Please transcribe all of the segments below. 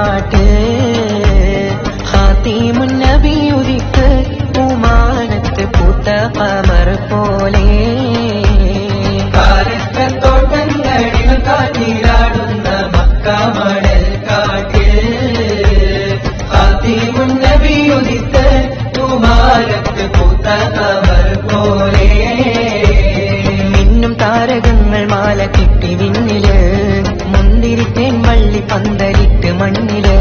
കാട്ട് ഖാതിമുൻ നബി ഉദിത്ത് പൂമാനത്ത് പൂത്ത ഖമർ പോലെ കാരക്കത്തോട്ടങ്ങളിൽ കാറ്റിലാടുന്ന മക്ക മണൽ കാട്ട് ഖാതിമുൻ നബി ഉദിത്ത് പൂമാനത്ത് പൂത്ത ഖമർ പോലെ മിന്നും താരകങ്ങൾ മാല കെട്ടി വിണ്ണില് മുന്തിരിത്തേൻ വള്ളി പന്തലിട്ട് മണ്ണില്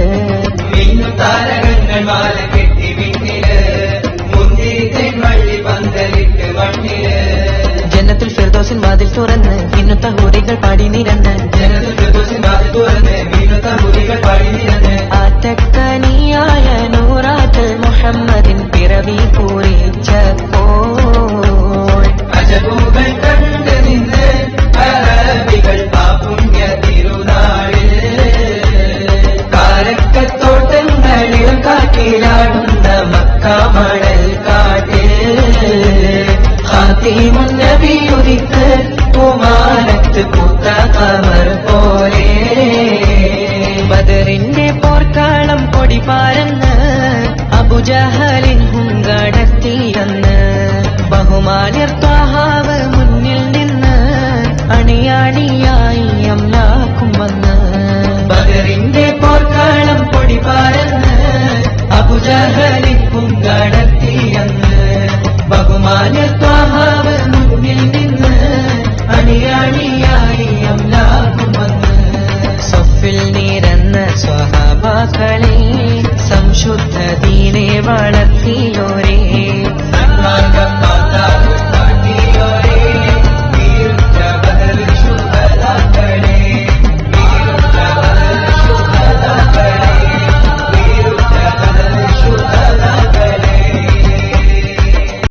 മിന്നും താരകങ്ങൾ മാല കെട്ടി വിണ്ണില് മുന്തിരിത്തേൻ വള്ളി പന്തലിട്ട് മണ്ണില് ജന്നത്തുൽ ഫിർദൗസിൻ വാതിൽ തുറന്ന് മിന്നുത്ത ഹൂറികൾ പാടി നിരന്ന് ജന്നത്തുൽ ഫിർദൗസിൻ വാതിൽ തുറന്ന് മിന്നുത്ത ഹൂറികൾ പാടി നിരന്ന് ആറ്റക്കനിയായ നൂറാത്തുൽ മുഹമ്മദിൻ പിറവി പൂരിച്ചപ്പോൾ അജബുകൾ കണ്ട് നിന്ന് അറബികൾ ആ പുണ്യ തിരുനാളിൽ കാരക്കത്തോട്ടങ്ങളിലും കാറ്റിലാടുന്ന മക്ക മണൽ കാട്ടിൽ ഖാതിമുൻ നബി ഉദിത്ത് പൂമാനത്ത് പൂത്ത ഖമർ പോലെ ബദറിന്റെ പോർക്കാളം കൊടി പാരന്ന് അബുജഹലിൻ ഹുങ്കടത്തിയെന്ന് ബഹുമാന്യർ ത്വാഹാവ് മുന്നിൽ നിന്ന് അണിയാണിയായി അംലാക്കും വന്ന് ബദറിന്റെ പോർക്കാളം കൊടി പാരന്ന് അബുജഹലിൻ ഹുങ്കടത്തിയെന്ന് ബഹുമാന്യർ ത്വാഹാവ് മുന്നിൽ നിന്ന് അണിയാണിയായി അംലാക്കും വന്ന് സഫിൽ നിരന്ന സ്വഹാബാക്കളെ സംശുദ്ധ ദീനെ വളർത്തി